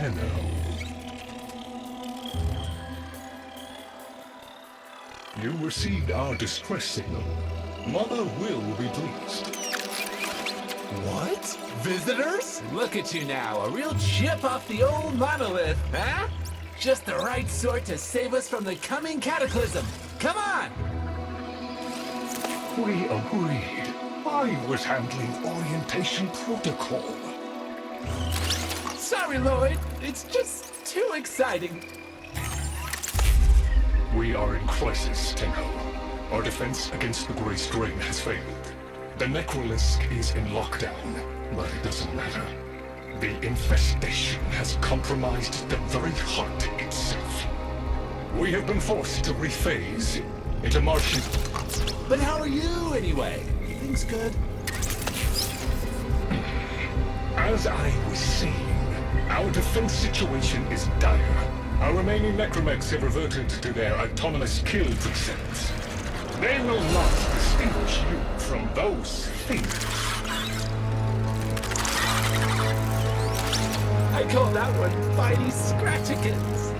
Tenno. You received our distress signal. Mother will be pleased. What? Visitors? Look at you now, a real chip off the old monolith, huh? Just the right sort to save us from the coming cataclysm. Come on! We agreed. I was handling orientation protocol. Sorry, Lloyd. It's just too exciting. We are in crisis, Tenno. Our defense against the Grey Strain has failed. The Necrolisk is in lockdown, but it doesn't matter. The infestation has compromised the very heart itself. We have been forced to rephase into Martian... But how are you, anyway? Things good? As I was saying, our defense situation is dire. Our remaining necromechs have reverted to their autonomous kill precepts. They will not distinguish you from those things. I call that one Fighty Scratchikins.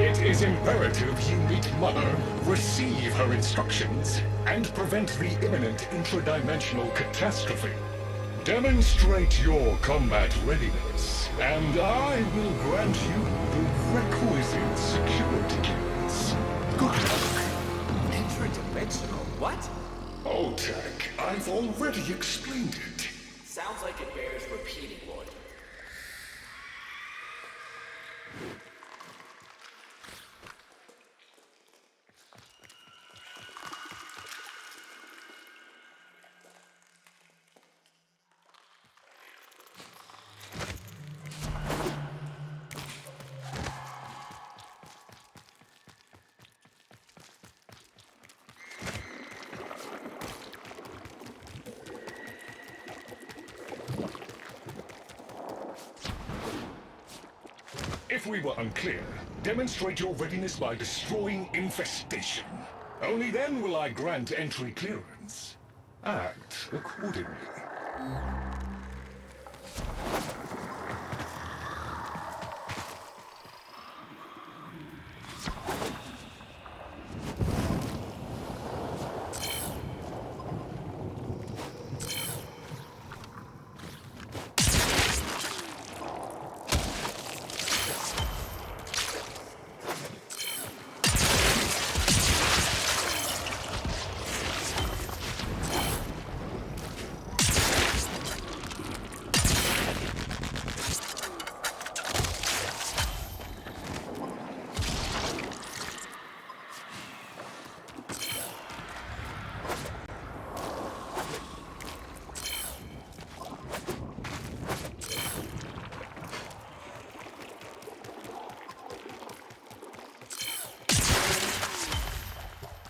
It is imperative you meet Mother, receive her instructions, and prevent the imminent intradimensional catastrophe. Demonstrate your combat readiness, and I will grant you the requisite security clearance. Good luck. Intradimensional what? Oh, Tech, I've already explained it. Sounds like it bears repeating, Lloyd. If we were unclear, demonstrate your readiness by destroying infestation. Only then will I grant entry clearance. Act accordingly.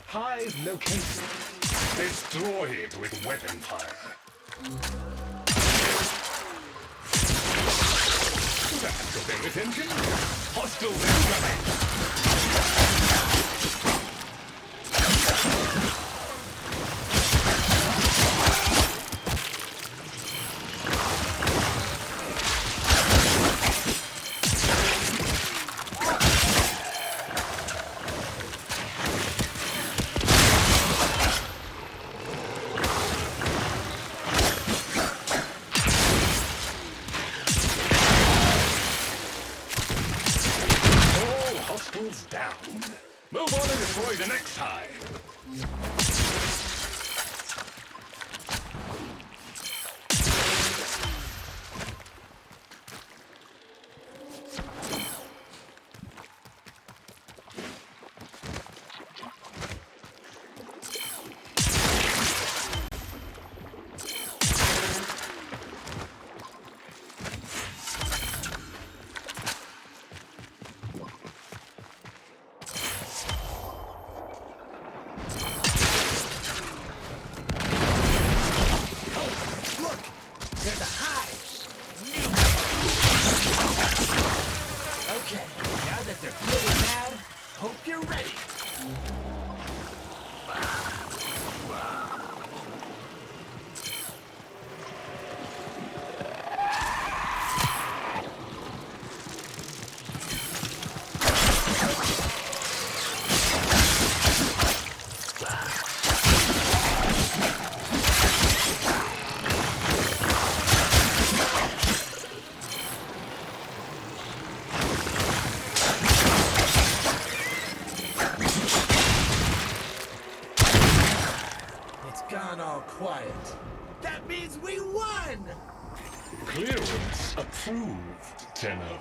Hive located. Destroy it with weapon fire. That's a bit of attention. Hostiles incoming. Down. Move on and destroy the next hive. Clearance approved, Tenno.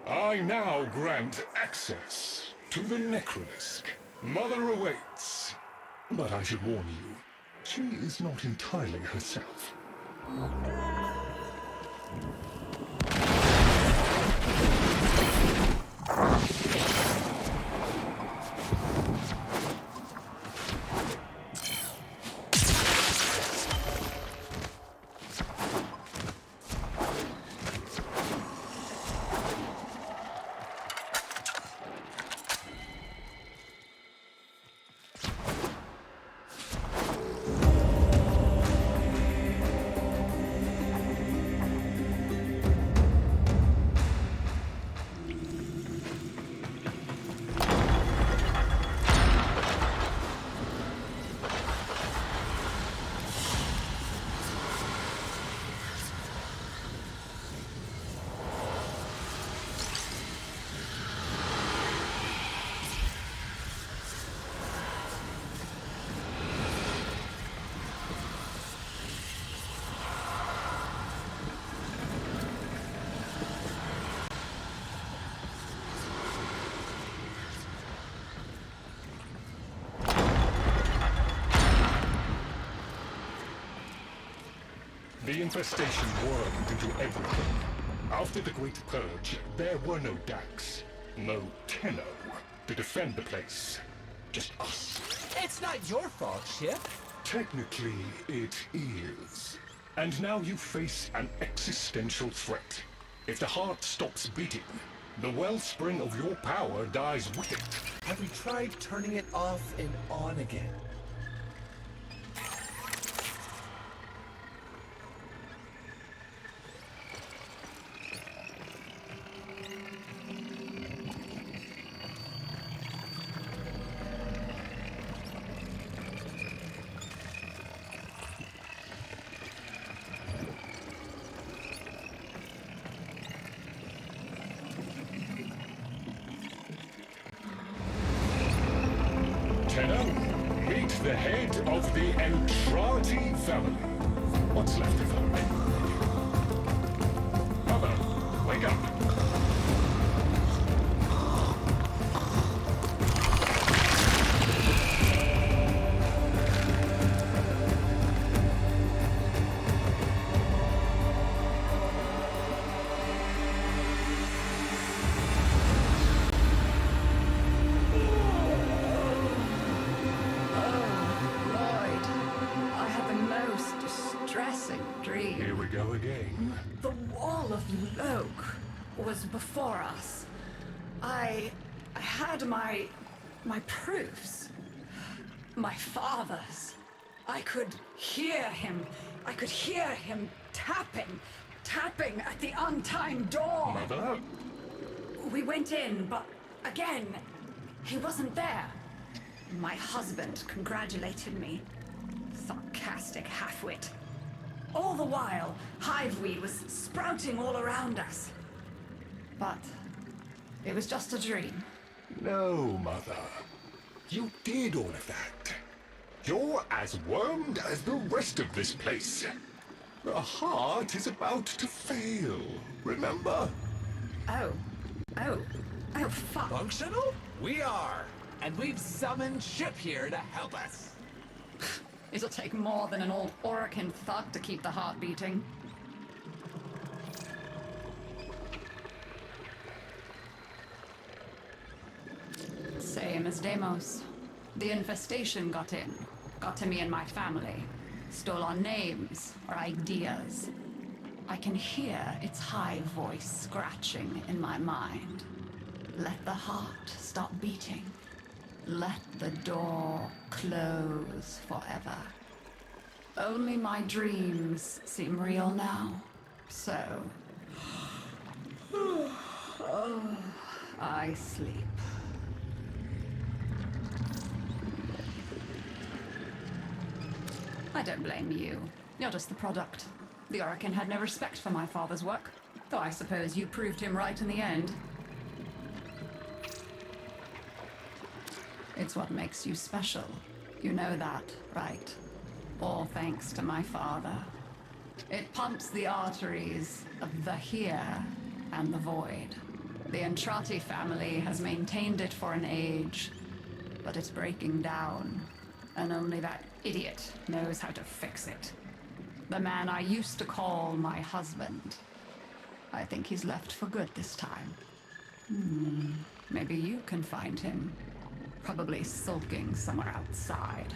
I now grant access to the Necrolisk. Mother awaits. But I should warn you, she is not entirely herself. The infestation wormed into everything. After the Great Purge, there were no Dax, no Tenno to defend the place. Just us. It's not your fault, Ship. Technically, it is. And now you face an existential threat. If the heart stops beating, the wellspring of your power dies with it. Have we tried turning it off and on again? Tenno, meet the head of the Entrati family. What's left of her anyway? Mother, wake up. Here we go again. The wall of Lok was before us. I had my proofs. My father's. I could hear him. I could hear him tapping at the untimed door. Mother? We went in, but again, he wasn't there. My husband congratulated me. Sarcastic halfwit. All the while, hiveweed was sprouting all around us. But it was just a dream. No, Mother. You did all of that. You're as wormed as the rest of this place. The heart is about to fail, remember? Oh, fuck. Functional? We are. And we've summoned Ship here to help us. It'll take more than an old Orokin thug to keep the heart beating. Same as Deimos. The infestation got in. Got to me and my family. Stole our names, our ideas. I can hear its high voice scratching in my mind. Let the heart stop beating. Let the door close forever. Only my dreams seem real now. So... I sleep. I don't blame you. You're just the product. The Orokin had no respect for my father's work. Though I suppose you proved him right in the end. It's what makes you special. You know that, right? All thanks to my father. It pumps the arteries of the here and the void. The Entrati family has maintained it for an age, but it's breaking down, and only that idiot knows how to fix it. The man I used to call my husband. I think he's left for good this time. Maybe you can find him. Probably sulking somewhere outside.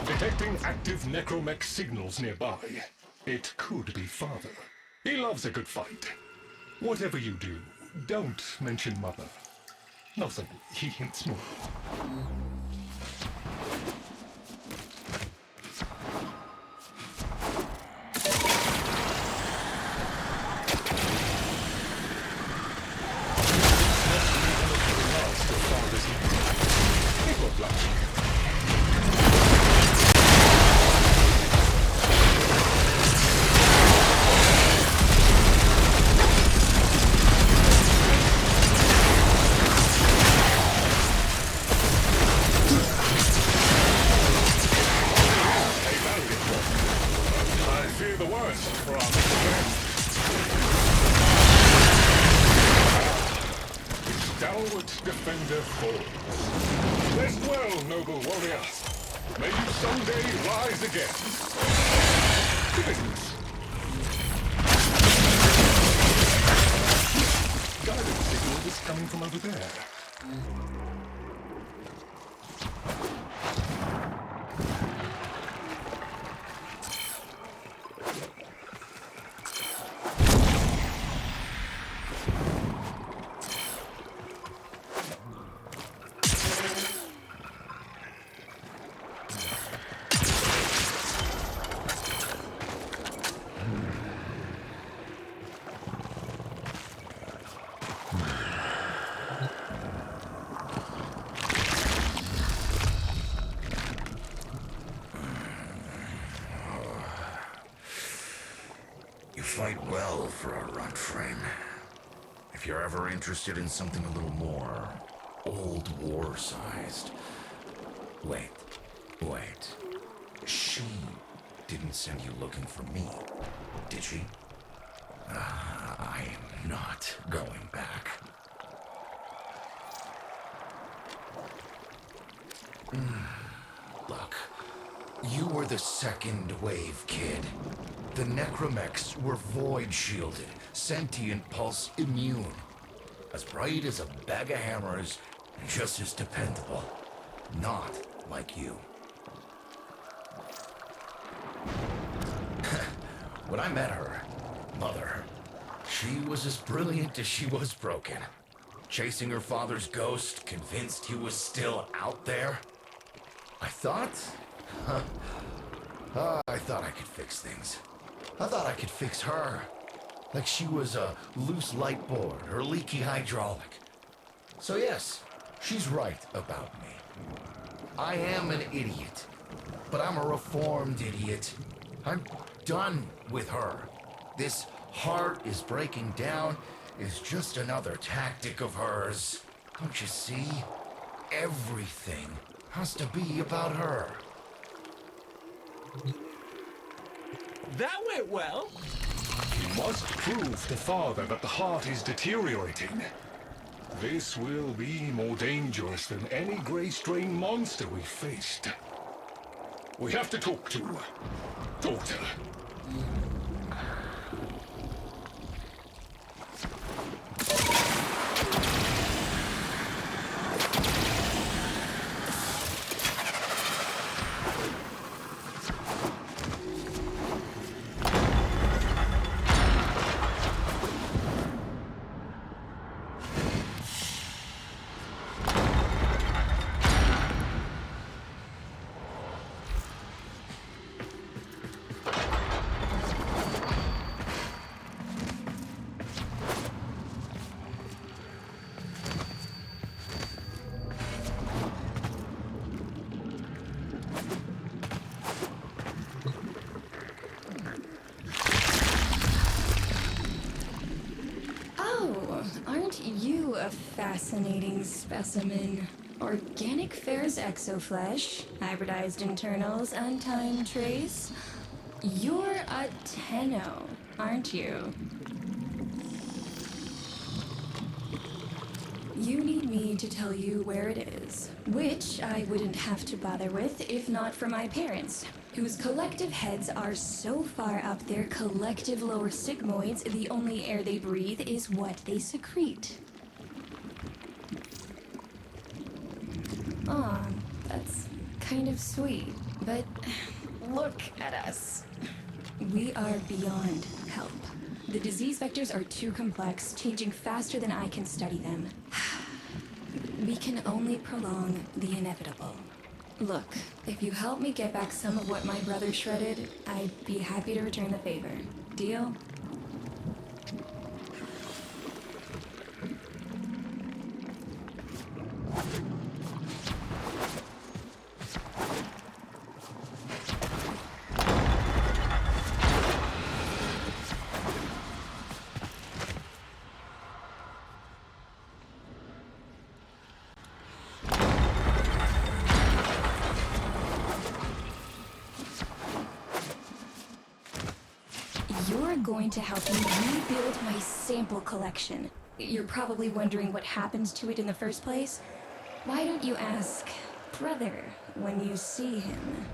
Detecting active necromech signals nearby. It could be Father. He loves a good fight. Whatever you do, don't mention Mother. Nothing he hints more. It will flash. Stalwart defender falls. Rest well, noble warrior. May you someday rise again. Defense. Guidance signal is coming from over there. You fight well for a Warframe. If you're ever interested in something a little more old war-sized. Wait. She didn't send you looking for me, did she? I am not going back. Look, you were the second wave kid. The necromechs were void-shielded, sentient pulse immune. As bright as a bag of hammers, just as dependable. Not like you. When I met her, Mother, she was as brilliant as she was broken. Chasing her father's ghost, convinced he was still out there. I thought I could fix things. I thought I could fix her. Like she was a loose light board or leaky hydraulic. So yes, she's right about me. I am an idiot. But I'm a reformed idiot. I'm done with her. This heart is breaking down is just another tactic of hers. Don't you see? Everything has to be about her. That went well. You must prove to Father that the heart is deteriorating. This will be more dangerous than any gray strain monster we've faced. We have to talk to daughter. Aren't you a fascinating specimen? Organic ferrous exoflesh, hybridized internals, untimed trace. You're a Tenno, aren't you? You need me to tell you where it is, which I wouldn't have to bother with if not for my parents, whose collective heads are so far up their collective lower sigmoids, the only air they breathe is what they secrete. Aw, that's kind of sweet, but look at us. We are beyond help. The disease vectors are too complex, changing faster than I can study them. We can only prolong the inevitable. Look, if you help me get back some of what my brother shredded, I'd be happy to return the favor. Deal? You're going to help me rebuild my sample collection. You're probably wondering what happened to it in the first place. Why don't you ask brother when you see him?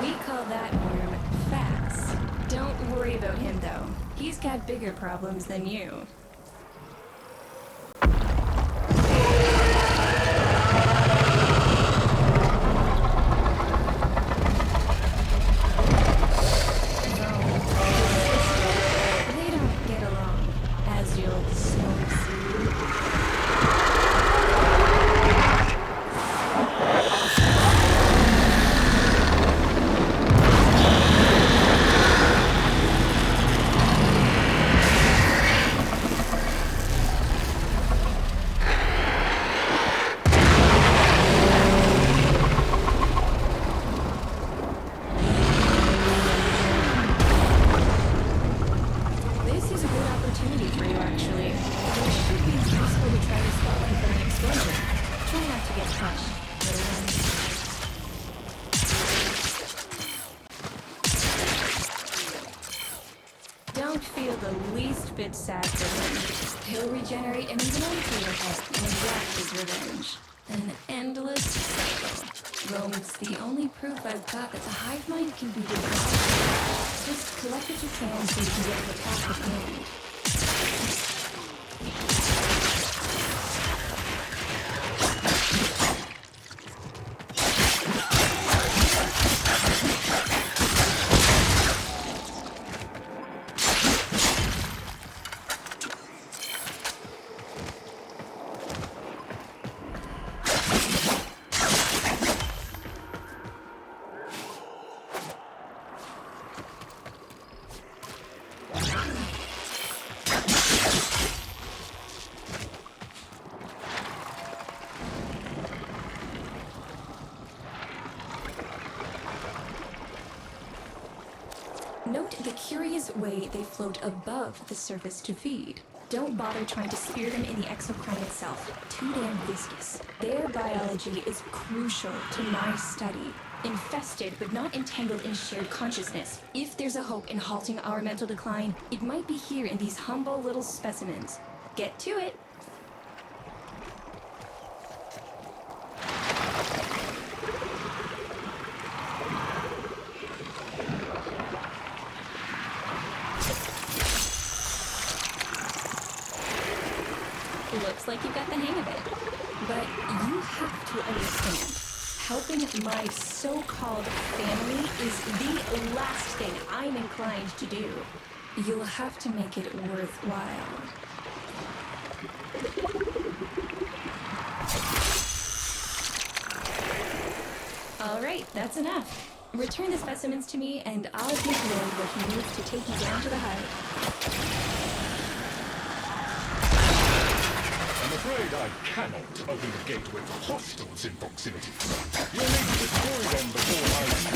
We call that worm Fats. Don't worry about him though. He's got bigger problems than you. Don't feel the least bit sad for him. He'll regenerate and even unclear help when wrath his revenge. An endless cycle. Rome is the only proof I've got that the hive mind can be defeated. Just collect what you can so you can get the task at hand. Note the curious way they float above the surface to feed. Don't bother trying to spear them in the exocrine itself. Too damn viscous. Their biology is crucial to my study. Infested but not entangled in shared consciousness. If there's a hope in halting our mental decline, it might be here in these humble little specimens. Get to it! Looks like you got the hang of it. But you have to understand, helping my so-called family is the last thing I'm inclined to do. You'll have to make it worthwhile. All right, that's enough. Return the specimens to me, and I'll give Lloyd what he needs to take you down to the hive. I'm afraid I cannot open the gate with hostiles in proximity. You'll need to destroy them before I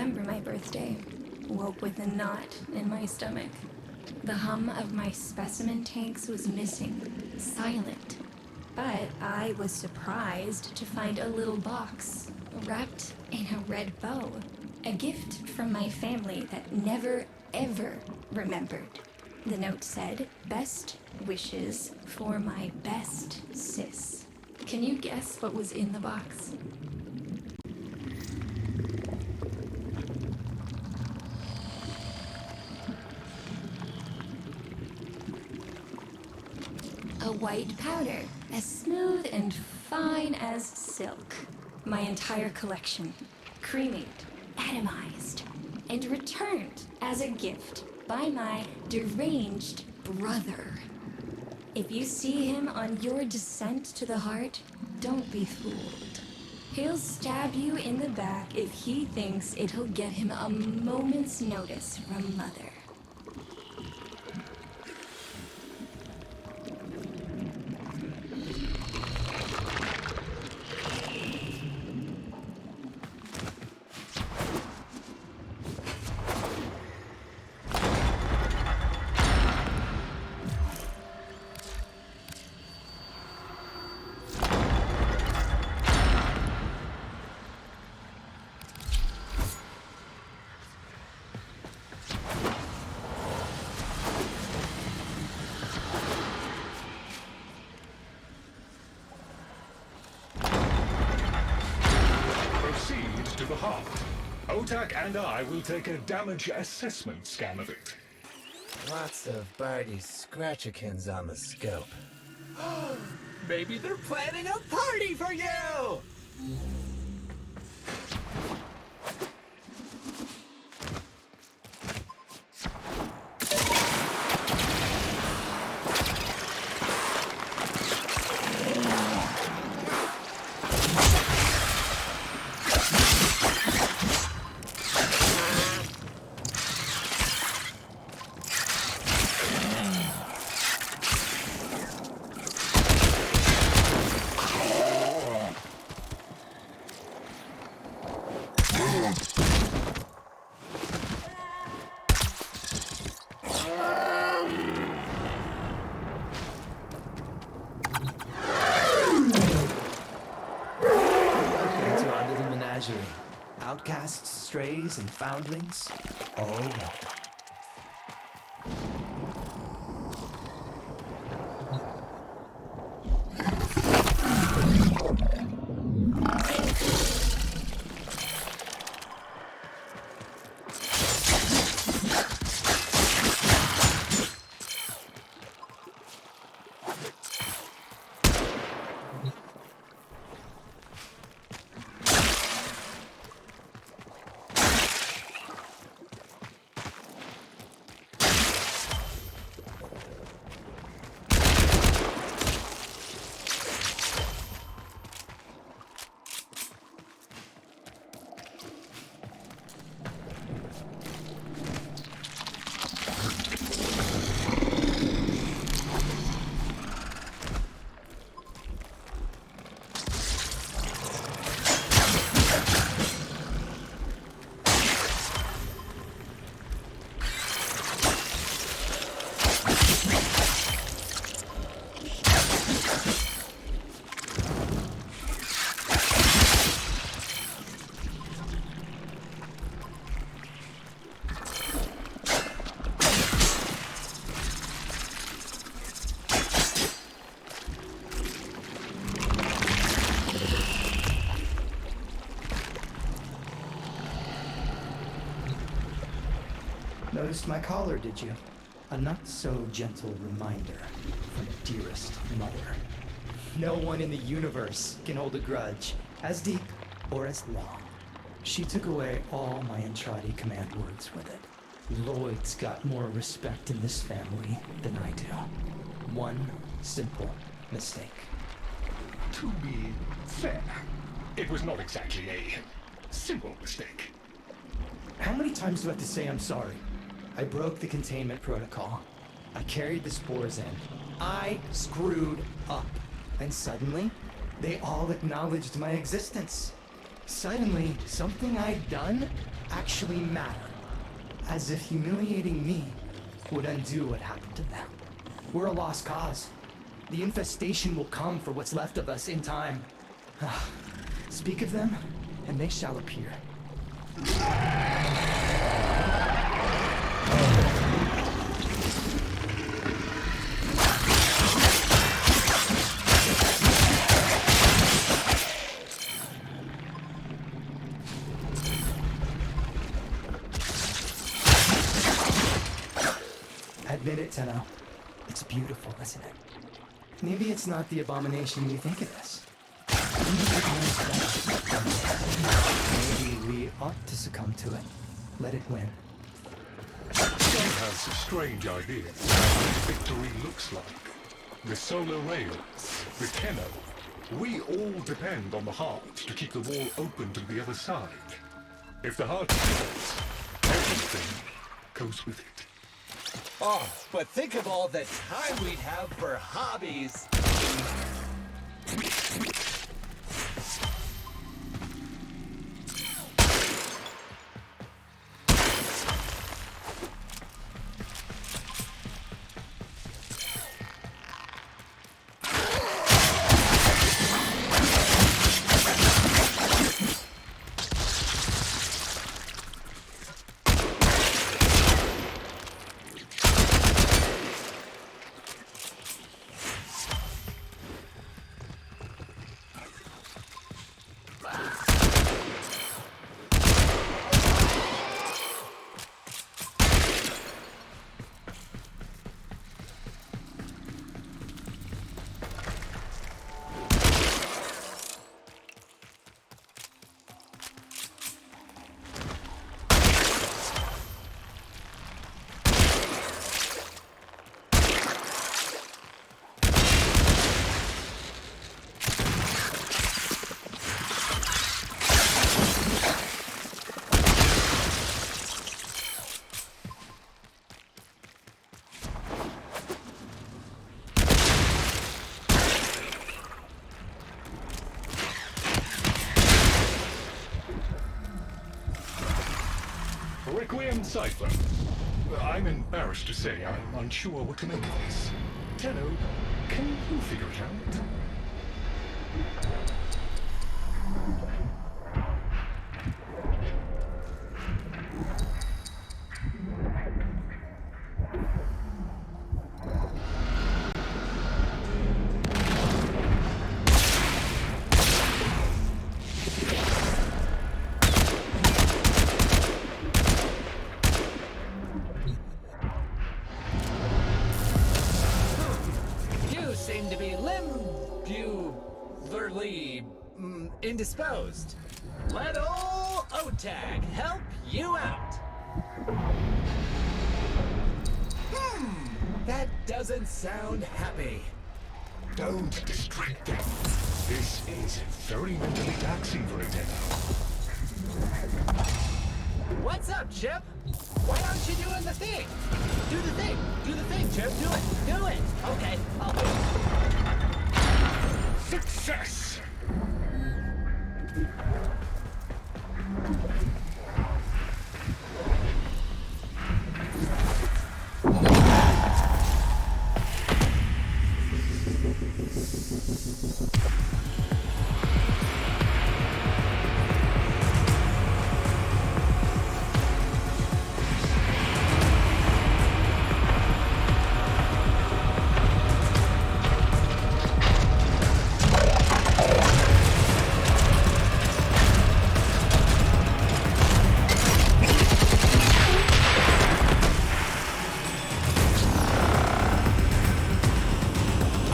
remember my birthday. Woke with a knot in my stomach. The hum of my specimen tanks was missing, silent. But I was surprised to find a little box, wrapped in a red bow. A gift from my family that never, ever remembered. The note said, "Best wishes for my best sis." Can you guess what was in the box? A white powder, as smooth and fine as silk. My entire collection, cremated, atomized, and returned as a gift by my deranged brother. If you see him on your descent to the heart, don't be fooled. He'll stab you in the back if he thinks it'll get him a moment's notice from Mother. To the heart. Otak and I will take a damage assessment scan of it. Lots of Barty Scratchikins on the scope. Maybe they're planning a party for you! Outcasts, strays, and foundlings, all welcome. Noticed my collar, did you? A not-so-gentle reminder from dearest mother. No one in the universe can hold a grudge as deep or as long. She took away all my Entrati command words with it. Lloyd's got more respect in this family than I do. One simple mistake. To be fair, it was not exactly a simple mistake. How many times do I have to say I'm sorry? I broke the containment protocol. I carried the spores in. I screwed up. And suddenly, they all acknowledged my existence. Suddenly, something I'd done actually mattered. As if humiliating me would undo what happened to them. We're a lost cause. The infestation will come for what's left of us in time. Speak of them, and they shall appear. Admit it, Tenno. It's beautiful, isn't it? Maybe it's not the abomination you think it is. Maybe we ought to succumb to it. Let it win. Some has strange ideas of what victory looks like. The solar rails, the Tenno. We all depend on the heart to keep the wall open to the other side. If the heart fails, everything goes with it. Oh, but think of all the time we'd have for hobbies. Requiem Cipher. I'm embarrassed to say I'm unsure what to make of this. Tenno, can you figure it out? Seem to be indisposed. Let ol' OTAG help you out. That doesn't sound happy. Don't distract them. This is very mentally taxing for a Tenno. What's up, Chip? Why aren't you doing the thing? Do the thing. Do the thing, Chip. Do it. Do it. Okay, I'll do it. Success!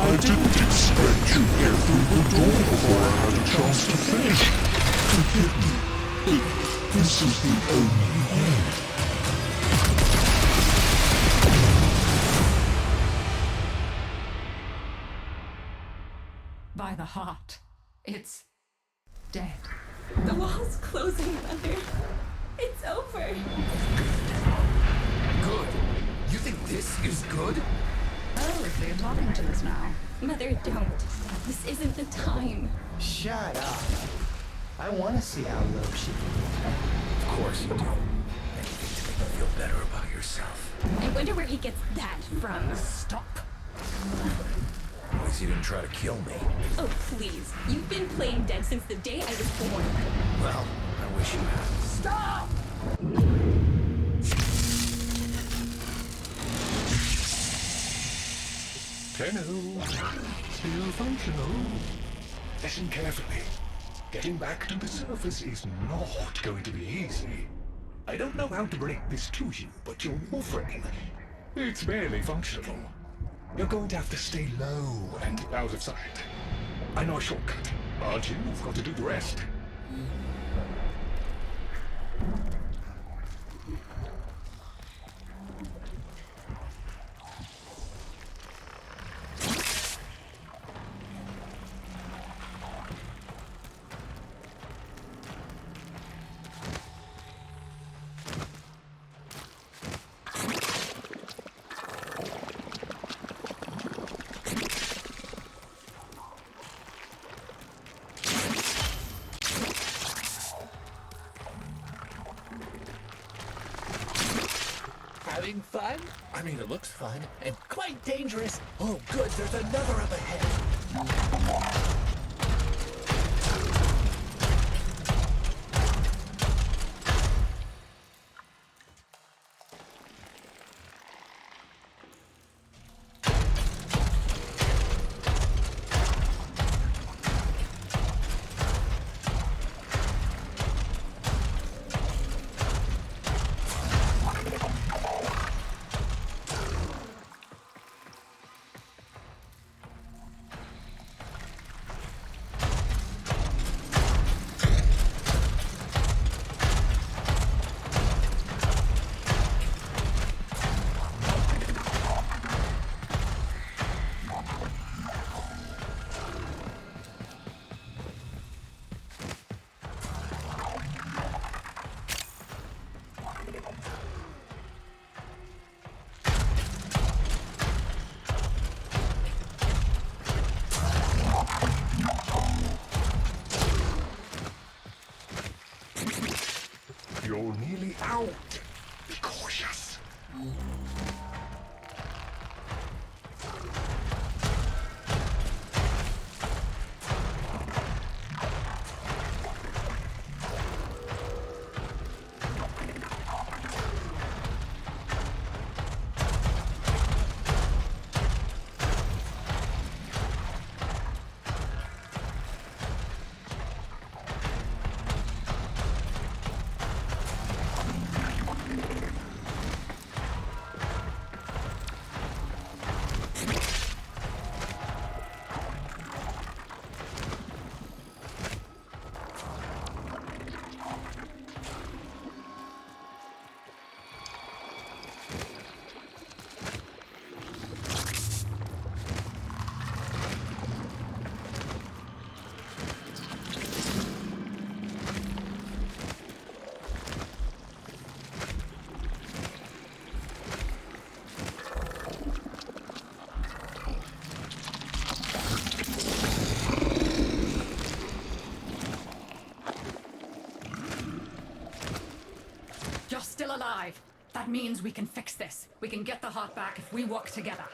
I didn't expect you get through the door before I had a chance to finish. Forgive me. This is the only way. By the heart, it's dead. The wall's closing, Mother. It's over. Good. You think this is good? Oh, so you're talking to us now. Mother, don't. This isn't the time. Shut up. I want to see how low she can get. Of course you do. Anything to make you feel better about yourself. I wonder where he gets that from. Stop. At least you didn't try to kill me. Oh, please. You've been playing dead since the day I was born. Well, I wish you had. Stop! Tenno, still functional. Listen carefully. Getting back to the surface is not going to be easy. I don't know how to break this to you, but your Warframe, it's barely functional. You're going to have to stay low and out of sight. I know a shortcut, but you've got to do the rest. Having fun? I mean, it looks fun and quite dangerous. Oh, good, there's another up ahead. You're nearly out. Be cautious. You're still alive. That means we can fix this. We can get the heart back if we work together.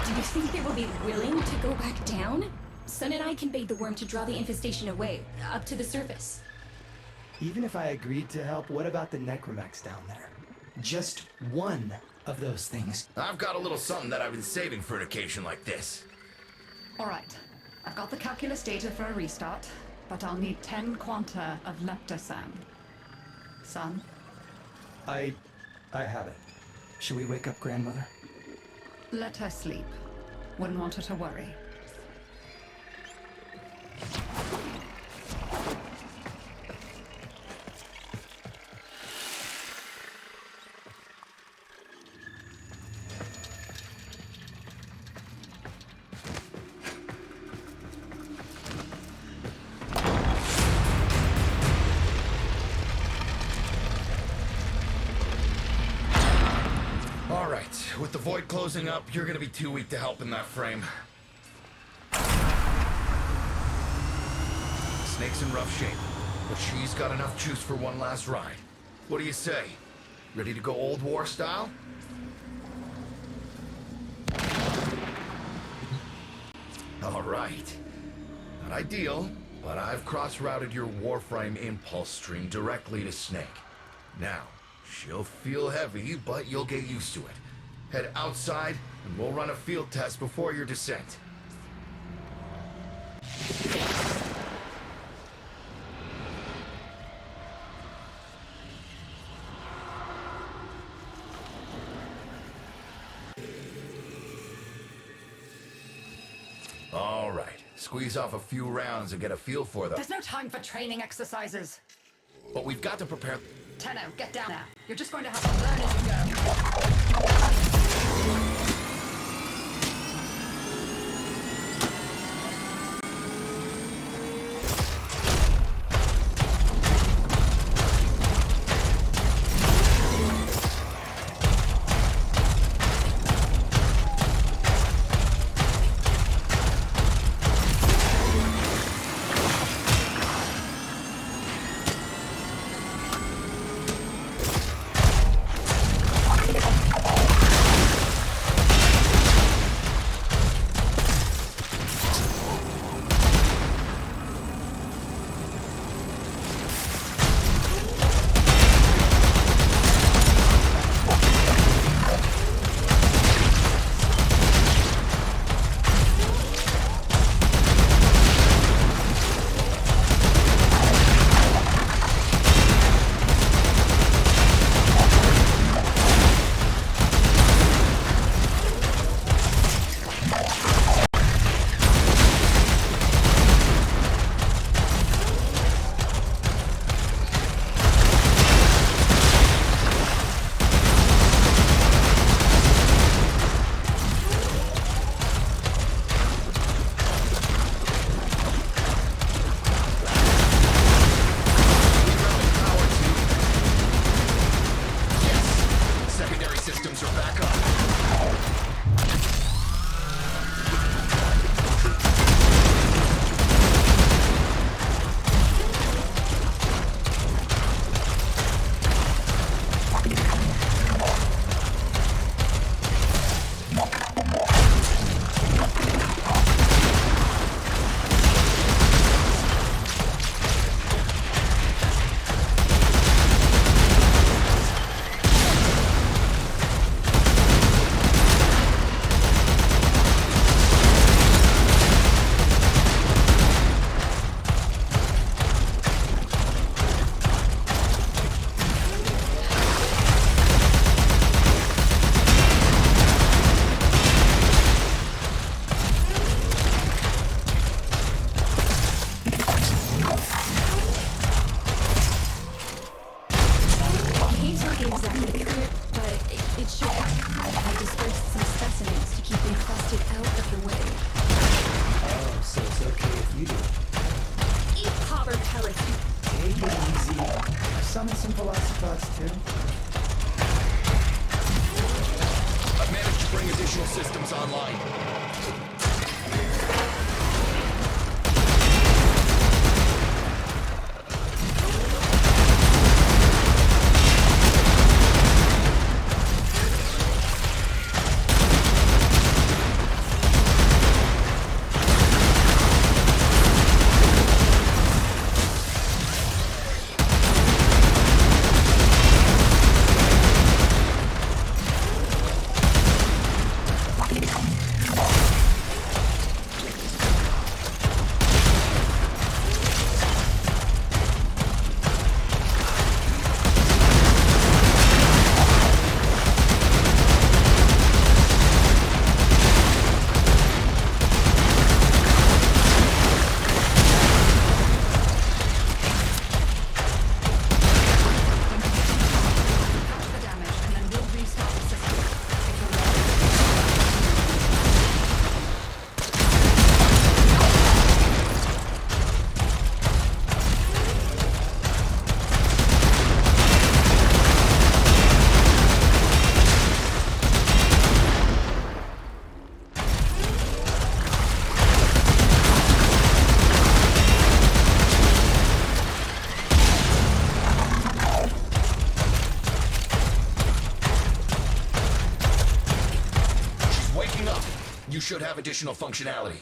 Do you think they will be willing to go back down? Sun and I can bait the worm to draw the infestation away, up to the surface. Even if I agreed to help, what about the necromechs down there? Just one of those things. I've got a little something that I've been saving for an occasion like this. All right. I've got the calculus data for a restart, but I'll need 10 quanta of leptosam. Son? I have it. Should we wake up grandmother? Let her sleep. Wouldn't want her to worry. All right, with the void closing up, you're gonna be too weak to help in that frame. Snake's in rough shape, but she's got enough juice for one last ride. What do you say? Ready to go old war style? All right. Not ideal, but I've cross-routed your Warframe impulse stream directly to Snake. Now, she'll feel heavy, but you'll get used to it. Head outside, and we'll run a field test before your descent. All right. Squeeze off a few rounds and get a feel for them. There's no time for training exercises. But we've got to prepare... Tenno, get down now. You're just going to have to learn as you go. Summon some velocipods too. I've managed to bring additional systems online. should have additional functionality.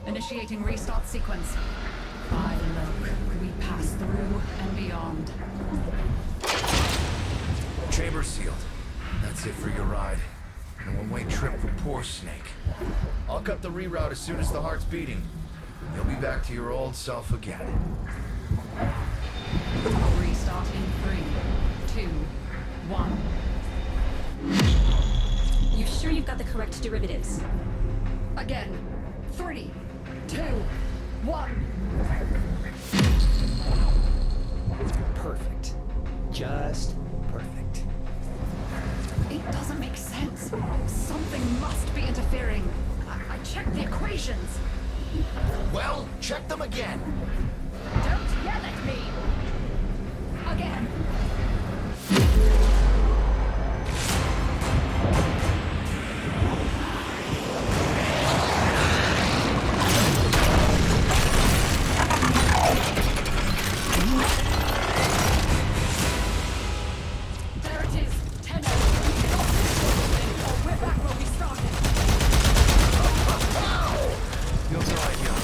Initiating restart sequence. I look, we pass through and beyond. Chamber sealed. That's it for your ride. And a one-way trip for poor Snake. I'll cut the reroute as soon as the heart's beating. you'll be back to your old self again. Restart in 3, 2, 1. You sure you've got the correct derivatives? Again. 3, 2, 1. Perfect. Just perfect. It doesn't make sense. Something must be interfering. I checked the equations. Well, check them again. Don't yell at me. Again. There it is. 10. We're back where we started. Feels alright, young.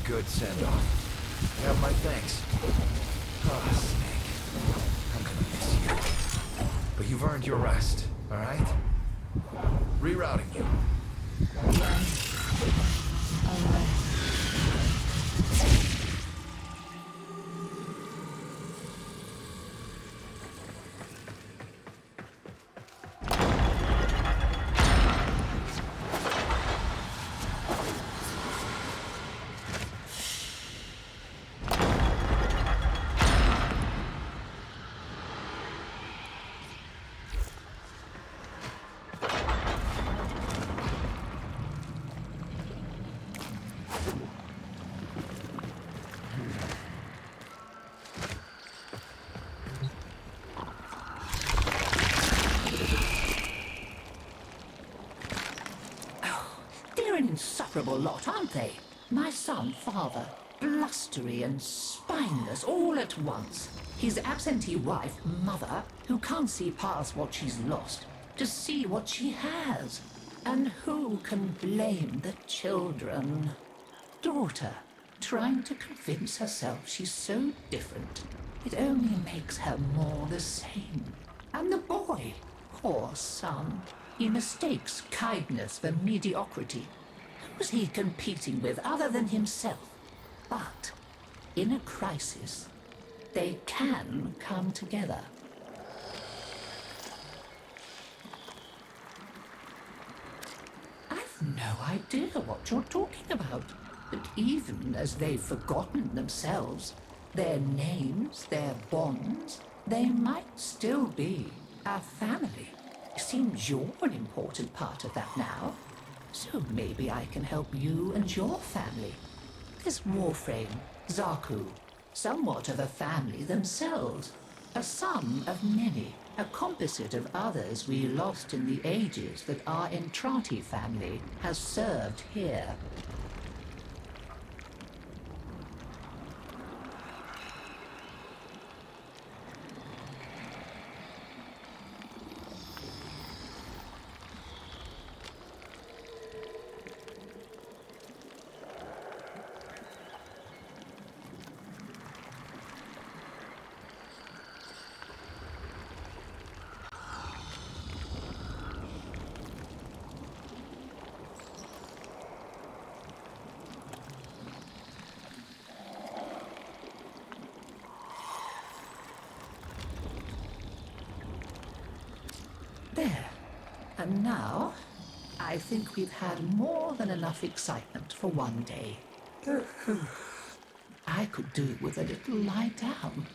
Good send-off. You have my thanks. Oh, Snake. I'm gonna miss you. But you've earned your rest, alright? Rerouting you. They're an insufferable lot, aren't they? My son, father. blustery and spineless all at once. His absentee wife, mother, who can't see past what she's lost to see what she has. And who can blame the children? Daughter, trying to convince herself she's so different. It only makes her more the same. And the boy, poor son, he mistakes kindness for mediocrity. Who's he competing with other than himself? But in a crisis, they can come together. I've no idea what you're talking about. But even as they've forgotten themselves, their names, their bonds, they might still be a family. Seems you're an important part of that now. So maybe I can help you and your family. This Warframe, Zaku, somewhat of a family themselves. A sum of many, a composite of others we lost in the ages that our Entrati family has served here. There. And now, I think we've had more than enough excitement for one day. I could do with a little lie down.